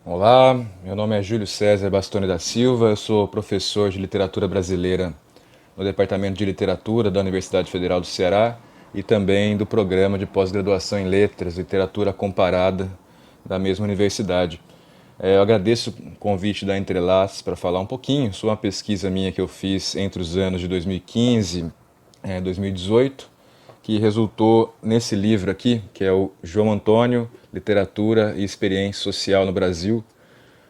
Olá, meu nome é Júlio César Bastoni da Silva, eu sou professor de literatura brasileira no Departamento de Literatura da Universidade Federal do Ceará e também do programa de pós-graduação em Letras, Literatura Comparada da mesma universidade. Eu agradeço o convite da Entrelaces para falar um pouquinho sobre uma pesquisa minha que eu fiz entre os anos de 2015 e 2018, que resultou nesse livro aqui, que é o João Antônio, Literatura e Experiência Social no Brasil,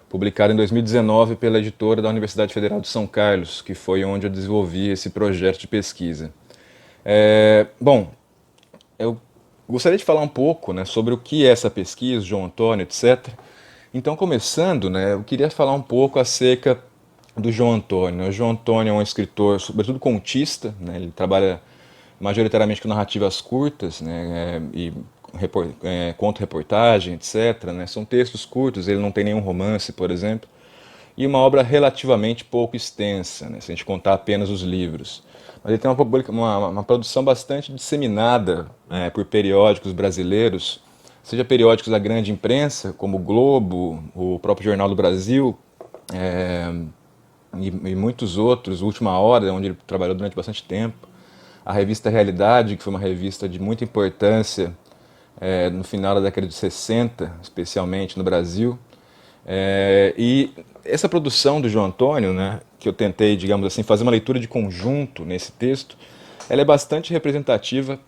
publicado em 2019 pela editora da Universidade Federal de São Carlos, que foi onde eu desenvolvi esse projeto de pesquisa. Bom, eu gostaria de falar um pouco, né, sobre o que é essa pesquisa, João Antônio, etc. Então, começando, né, eu queria falar um pouco acerca do João Antônio. O João Antônio é um escritor, sobretudo contista, né, ele trabalha majoritariamente com narrativas curtas, né, e conto-reportagem, etc. Né, são textos curtos, ele não tem nenhum romance, por exemplo, e uma obra relativamente pouco extensa, né, se a gente contar apenas os livros. Mas ele tem uma produção bastante disseminada por periódicos brasileiros, seja periódicos da grande imprensa, como o Globo, o próprio Jornal do Brasil, é, e muitos outros, Última Hora, onde ele trabalhou durante bastante tempo, a revista Realidade, que foi uma revista de muita importância no final da década de 60, especialmente no Brasil. E essa produção do João Antônio, né, que eu tentei, digamos assim, fazer uma leitura de conjunto nesse texto, ela é bastante representativa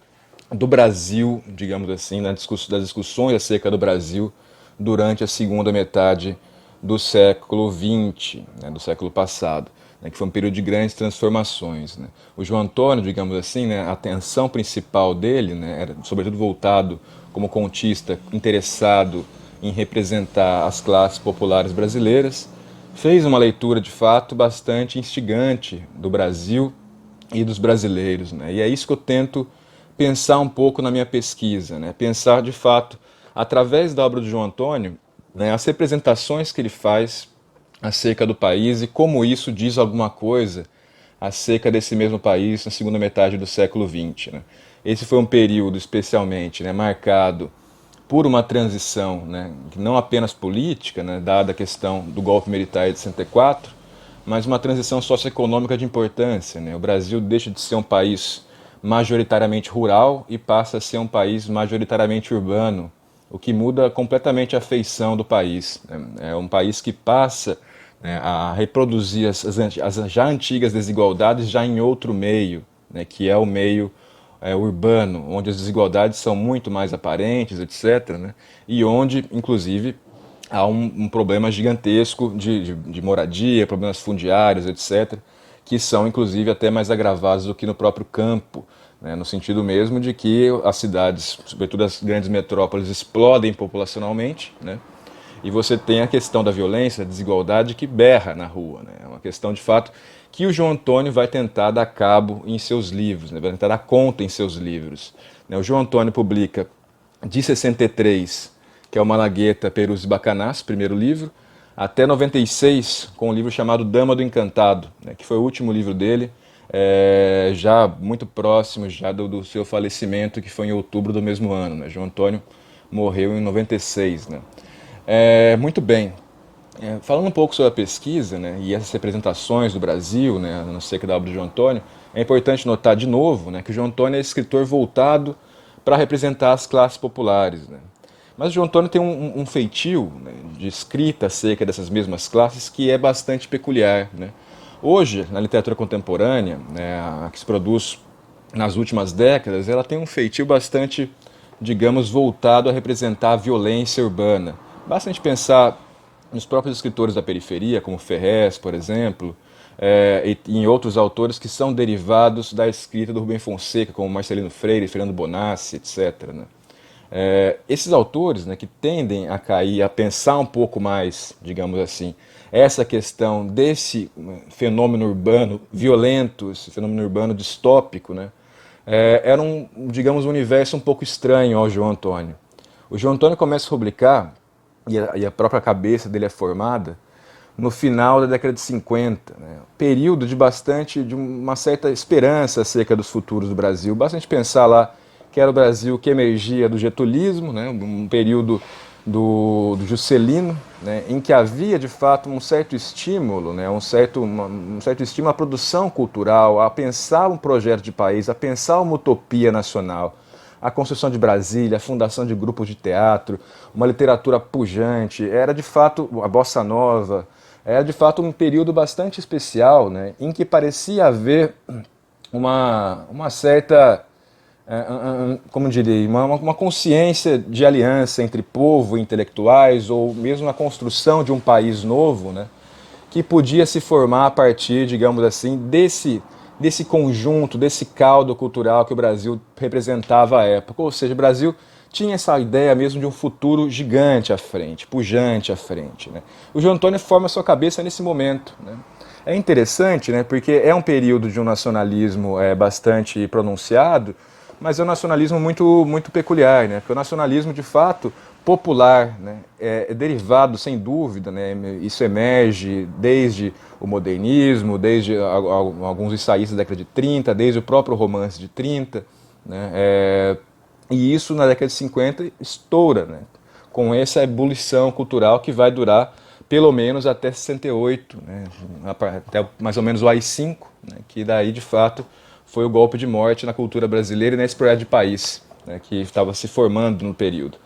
do Brasil, digamos assim, das discussões acerca do Brasil durante a segunda metade do século XX, né, do século passado, né, que foi um período de grandes transformações. Né. O João Antônio, digamos assim, né, a atenção principal dele, né, era sobretudo voltado como contista interessado em representar as classes populares brasileiras, fez uma leitura de fato bastante instigante do Brasil e dos brasileiros, né? E é isso que eu tento pensar um pouco na minha pesquisa, né? Pensar de fato, através da obra do João Antônio, né, as representações que ele faz acerca do país e como isso diz alguma coisa acerca desse mesmo país na segunda metade do século XX. Né? Esse foi um período especialmente, né, marcado por uma transição, né, não apenas política, né, dada a questão do golpe militar de 64, mas uma transição socioeconômica de importância. Né? O Brasil deixa de ser um país majoritariamente rural e passa a ser um país majoritariamente urbano, o que muda completamente a feição do país. Né? É um país que passa, né, a reproduzir as já antigas desigualdades já em outro meio, né, que é o meio urbano, onde as desigualdades são muito mais aparentes, etc., né, e onde, inclusive, há um problema gigantesco de moradia, problemas fundiários, etc., que são, inclusive, até mais agravados do que no próprio campo, né, no sentido mesmo de que as cidades, sobretudo as grandes metrópoles, explodem populacionalmente, né, e você tem a questão da violência, da desigualdade que berra na rua. Né? É uma questão, de fato, que o João Antônio vai tentar dar cabo em seus livros, né? Vai tentar dar conta em seus livros. Né? O João Antônio publica de 63, que é o Malagueta, Perus e Bacanás, primeiro livro, até 96, com um livro chamado Dama do Encantado, né? Que foi o último livro dele, já muito próximo já do seu falecimento, que foi em outubro do mesmo ano. Né? João Antônio morreu em 96. Né? Muito bem. Falando um pouco sobre a pesquisa, né, e essas representações do Brasil, né, não sei que da obra de João Antônio, é importante notar de novo, né, que o João Antônio é escritor voltado para representar as classes populares. Né. Mas o João Antônio tem um feitio, né, de escrita acerca dessas mesmas classes que é bastante peculiar. Né. Hoje, na literatura contemporânea, né, a que se produz nas últimas décadas, ela tem um feitio bastante, digamos, voltado a representar a violência urbana. Basta a gente pensar nos próprios escritores da periferia, como Ferrez, por exemplo, e em outros autores que são derivados da escrita do Rubem Fonseca, como Marcelino Freire, Fernando Bonassi, etc. Né? Esses autores, né, que tendem a cair, a pensar um pouco mais, digamos assim, essa questão desse fenômeno urbano violento, esse fenômeno urbano distópico, né, era digamos, um universo um pouco estranho ao João Antônio. O João Antônio começa a publicar, e a própria cabeça dele é formada, no final da década de 50, né? Período de uma certa esperança acerca dos futuros do Brasil. Basta a gente pensar lá que era o Brasil que emergia do getulismo, né, um período do Juscelino, né, em que havia de fato um certo estímulo, né, um certo estímulo à produção cultural, a pensar um projeto de país, a pensar uma utopia nacional, a construção de Brasília, a fundação de grupos de teatro, uma literatura pujante, era de fato a bossa nova, era de fato um período bastante especial, né, em que parecia haver uma certa como diria, uma consciência de aliança entre povo e intelectuais, ou mesmo a construção de um país novo, né, que podia se formar a partir, digamos assim, desse conjunto, desse caldo cultural que o Brasil representava à época. Ou seja, o Brasil tinha essa ideia mesmo de um futuro gigante à frente, pujante à frente. Né? O João Antônio forma a sua cabeça nesse momento. Né? É interessante, né, porque é um período de um nacionalismo bastante pronunciado, mas é um nacionalismo muito peculiar, né? Porque o nacionalismo, de fato, popular, né? É derivado, sem dúvida, né? Isso emerge desde o modernismo, desde alguns ensaístas da década de 30, desde o próprio romance de 30, né? E isso, na década de 50, estoura, né? Com essa ebulição cultural que vai durar pelo menos até 68, né? Até mais ou menos o AI-5, né? Que daí, de fato, foi o golpe de morte na cultura brasileira e nesse projeto de país, né, que estava se formando no período.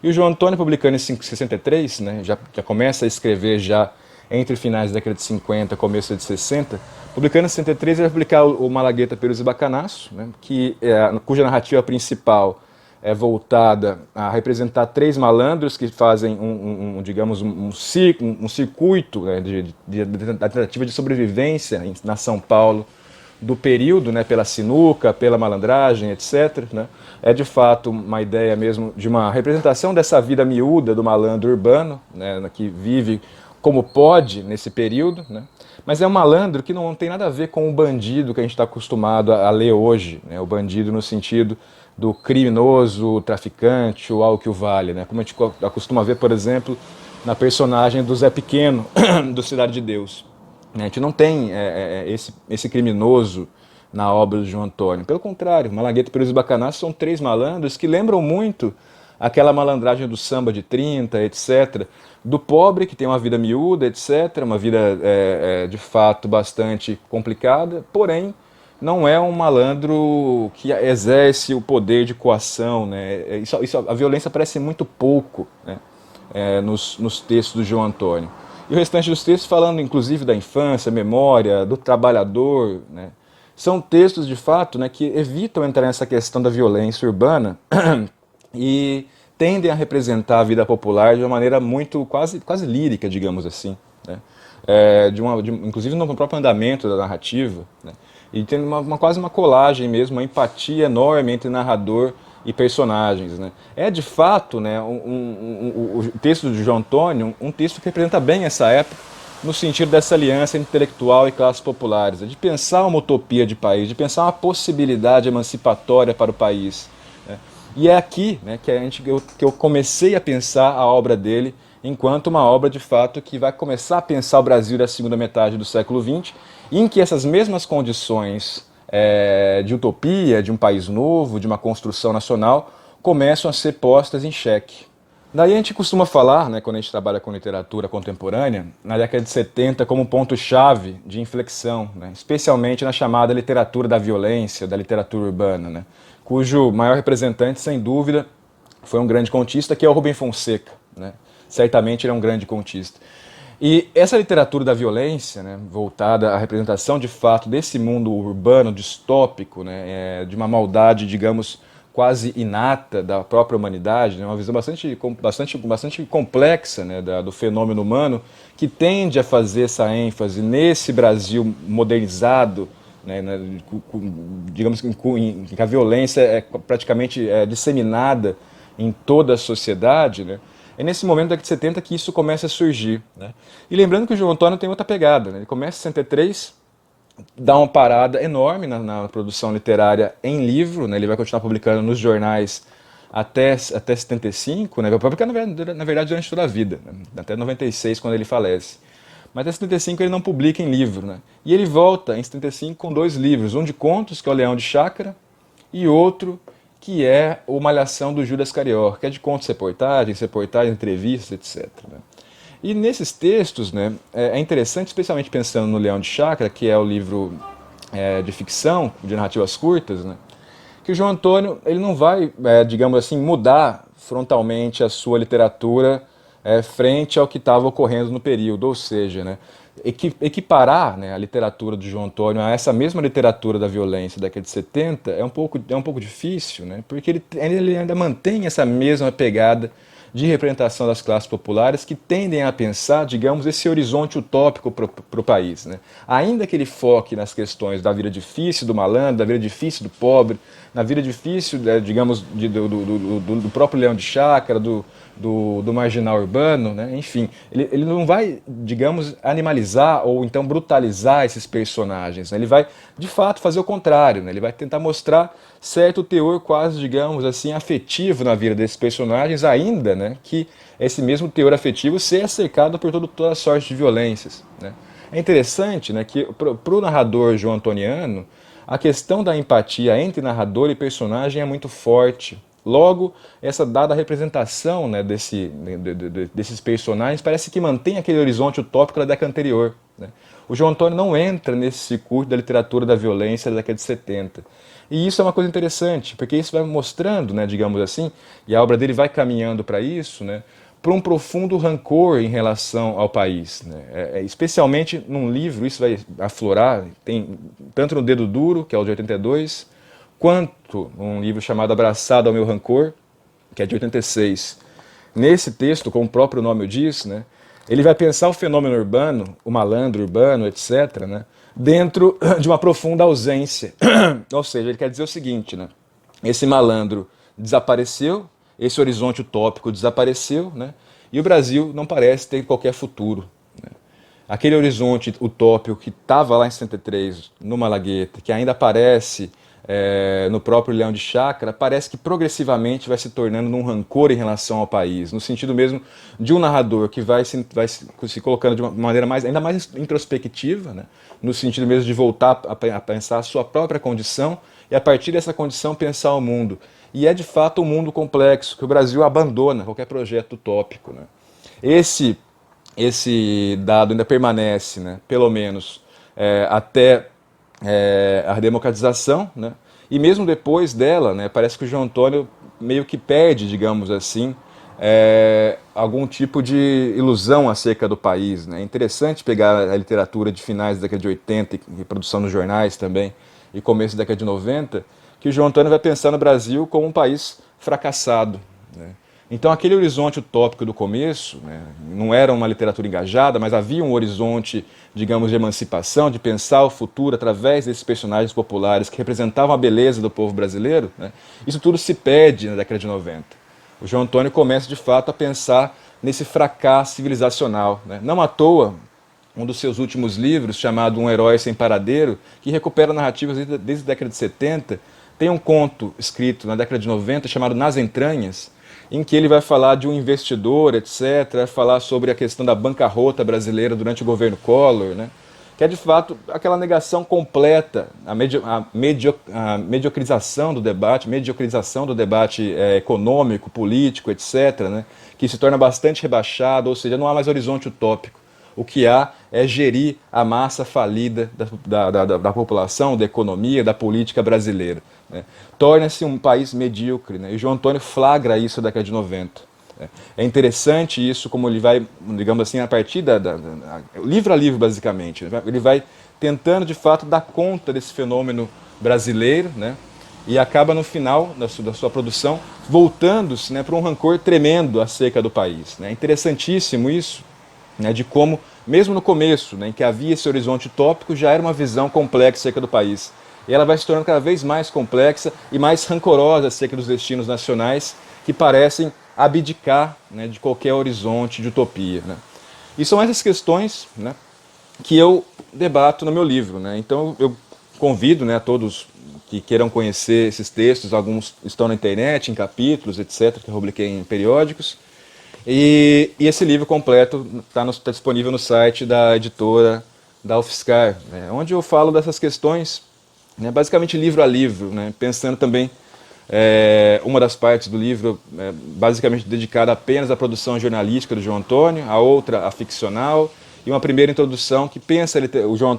E o João Antônio, publicando em 63, né, já começa a escrever já entre finais da década de 50 e começo de 60, publicando em 63 ele vai publicar o Malagueta, Perus e Bacanaço, né, cuja narrativa principal é voltada a representar três malandros que fazem digamos, um circuito, né, da tentativa de sobrevivência na São Paulo do período, né, pela sinuca, pela malandragem, etc. Né? É de fato uma ideia mesmo de uma representação dessa vida miúda do malandro urbano, né, que vive como pode nesse período, né? Mas é um malandro que não tem nada a ver com o bandido que a gente está acostumado a ler hoje, né? O bandido no sentido do criminoso, o traficante, o algo que o vale, né? Como a gente acostuma ver, por exemplo, na personagem do Zé Pequeno, do Cidade de Deus. A gente não tem esse criminoso na obra do João Antônio. Pelo contrário, Malagueta, Perus e Bacanaço são três malandros que lembram muito aquela malandragem do samba de 30, etc., do pobre que tem uma vida miúda, etc., uma vida de fato bastante complicada, porém não é um malandro que exerce o poder de coação. Né? A violência aparece muito pouco, né? Nos textos do João Antônio. E o restante dos textos falando inclusive da infância, memória, do trabalhador, né? São textos de fato, né, que evitam entrar nessa questão da violência urbana e tendem a representar a vida popular de uma maneira muito quase lírica, digamos assim, né? Inclusive no próprio andamento da narrativa, né? E tem quase uma colagem mesmo, uma empatia enorme entre narrador e personagens, né? É de fato, né, o texto de João Antônio, um texto que representa bem essa época, no sentido dessa aliança intelectual e classes populares, de pensar uma utopia de país, de pensar uma possibilidade emancipatória para o país, né? E é aqui, né, que eu comecei a pensar a obra dele enquanto uma obra de fato que vai começar a pensar o Brasil da segunda metade do século XX, em que essas mesmas condições de utopia, de um país novo, de uma construção nacional, começam a ser postas em xeque. Daí a gente costuma falar, né, quando a gente trabalha com literatura contemporânea, na década de 70 como um ponto-chave de inflexão, né, especialmente na chamada literatura da violência, da literatura urbana, né, cujo maior representante, sem dúvida, foi um grande contista, que é o Rubem Fonseca. Né. Certamente ele é um grande contista. E essa literatura da violência, né, voltada à representação de fato desse mundo urbano distópico, né, de uma maldade, digamos, quase inata da própria humanidade, né, uma visão bastante complexa, né, do fenômeno humano, que tende a fazer essa ênfase nesse Brasil modernizado, né, digamos que a violência é praticamente disseminada em toda a sociedade, né. É nesse momento da década de 70 que isso começa a surgir. Né? E lembrando que o João Antônio tem outra pegada. Né? Ele começa em 63, dá uma parada enorme na produção literária em livro. Né? Ele vai continuar publicando nos jornais até 75, né? Vai publicar, na verdade, durante toda a vida, né? Até 96, quando ele falece. Mas até 75 ele não publica em livro. Né? E ele volta em 75 com dois livros. Um de contos, que é o Leão de Chácara, e outro que é o Malhação do Judas Carioca, que é de contos, reportagens, entrevistas, etc. Né? E nesses textos, né, é interessante, especialmente pensando no Leão de Chácara, que é o livro de ficção, de narrativas curtas, né, que o João Antônio ele não vai, digamos assim, mudar frontalmente a sua literatura frente ao que estava ocorrendo no período, ou seja, né, equiparar, né, a literatura do João Antônio a essa mesma literatura da violência da década de 70 é um pouco difícil, né, porque ele ainda mantém essa mesma pegada de representação das classes populares que tendem a pensar, digamos, esse horizonte utópico para o país. Né? Ainda que ele foque nas questões da vida difícil do malandro, da vida difícil do pobre, na vida difícil, digamos, do próprio Leão de Chácara, do marginal urbano, né? Enfim, ele não vai, digamos, animalizar ou então brutalizar esses personagens, né? Ele vai, de fato, fazer o contrário, né? Ele vai tentar mostrar certo teor quase, digamos assim, afetivo na vida desses personagens, ainda, né, que esse mesmo teor afetivo seja cercado por toda sorte de violências, né? É interessante, né, que para o narrador João Antoniano, a questão da empatia entre narrador e personagem é muito forte. Logo, essa dada representação, né, desses personagens parece que mantém aquele horizonte utópico da década anterior. Né? O João Antônio não entra nesse circuito da literatura da violência da década de 70. E isso é uma coisa interessante, porque isso vai mostrando, né, digamos assim, e a obra dele vai caminhando para isso, né, para um profundo rancor em relação ao país. Né? Especialmente num livro, isso vai aflorar, tem tanto no Dedo Duro, que é o de 82, quanto um livro chamado Abraçado ao Meu Rancor, que é de 86. Nesse texto, como o próprio nome o diz, né, ele vai pensar o fenômeno urbano, o malandro urbano, etc., né, dentro de uma profunda ausência. Ou seja, ele quer dizer o seguinte, né, esse malandro desapareceu, esse horizonte utópico desapareceu, né, e o Brasil não parece ter qualquer futuro. Né. Aquele horizonte utópico que estava lá em 63, no Malagueta, que ainda aparece no próprio Leão de Chácara, parece que progressivamente vai se tornando num rancor em relação ao país, no sentido mesmo de um narrador que vai se colocando de uma maneira ainda mais introspectiva, né? No sentido mesmo de voltar a pensar a sua própria condição e a partir dessa condição pensar o mundo. E é de fato um mundo complexo, que o Brasil abandona qualquer projeto utópico. Né? Esse dado ainda permanece, né? Pelo menos até a democratização, né? E mesmo depois dela, né, parece que o João Antônio meio que perde, digamos assim, algum tipo de ilusão acerca do país. Né? É interessante pegar a literatura de finais da década de 80 e produção nos jornais também, e começo da década de 90, que o João Antônio vai pensar no Brasil como um país fracassado. Né? Então aquele horizonte utópico do começo, né, não era uma literatura engajada, mas havia um horizonte, digamos, de emancipação, de pensar o futuro através desses personagens populares que representavam a beleza do povo brasileiro. Né, isso tudo se perde na década de 90. O João Antônio começa de fato a pensar nesse fracasso civilizacional. Né. Não à toa, um dos seus últimos livros, chamado Um Herói Sem Paradeiro, que recupera narrativas desde a década de 70, tem um conto escrito na década de 90 chamado Nas Entranhas, em que ele vai falar de um investidor, etc., vai falar sobre a questão da bancarrota brasileira durante o governo Collor, né? Que é de fato aquela negação completa, a mediocrização do debate, econômico, político, etc., né? Que se torna bastante rebaixado, ou seja, não há mais horizonte utópico. O que há é gerir a massa falida da população, da economia, da política brasileira. Né? Torna-se um país medíocre, né? E João Antônio flagra isso na década de 90. É interessante isso, como ele vai, digamos assim, a partir livro a livro, basicamente. Ele vai tentando, de fato, dar conta desse fenômeno brasileiro, né? E acaba, no final da sua produção, voltando-se, né, para um rancor tremendo acerca do país. Né? É interessantíssimo isso, né, de como, mesmo no começo, né, em que havia esse horizonte utópico, já era uma visão complexa acerca do país. E ela vai se tornando cada vez mais complexa e mais rancorosa acerca dos destinos nacionais que parecem abdicar, né, de qualquer horizonte de utopia. Né. E são essas questões, né, que eu debato no meu livro. Né. Então eu convido, né, a todos que queiram conhecer esses textos, alguns estão na internet, em capítulos, etc., que eu publiquei em periódicos. E esse livro completo está disponível no site da editora da UFSCar, né, onde eu falo dessas questões, né, basicamente livro a livro, né, pensando também Uma das partes do livro é basicamente dedicada apenas à produção jornalística do João Antônio, a outra à ficcional, e uma primeira introdução que pensa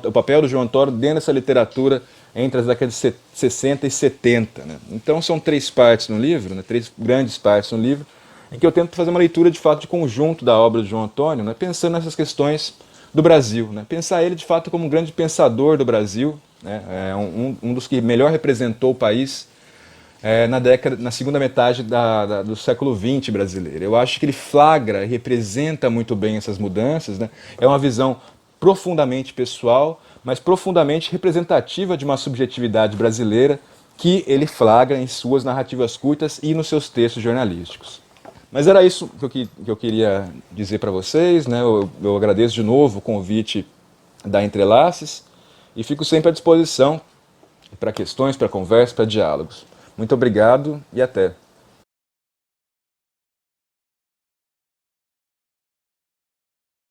o papel do João Antônio dentro dessa literatura entre as décadas de 60 e 70. Né? Então são 3 partes no livro, né? 3 grandes partes no livro, em que eu tento fazer uma leitura de fato de conjunto da obra de João Antônio, né? Pensando nessas questões do Brasil, né? Pensar ele de fato como um grande pensador do Brasil, né? Um dos que melhor representou o país na segunda metade do século XX brasileiro. Eu acho que ele flagra e representa muito bem essas mudanças, né? É uma visão profundamente pessoal, mas profundamente representativa de uma subjetividade brasileira que ele flagra em suas narrativas curtas e nos seus textos jornalísticos. Mas era isso que eu queria dizer para vocês, né? Eu agradeço de novo o convite da Entrelaces e fico sempre à disposição para questões, para conversas, para diálogos. Muito obrigado e até.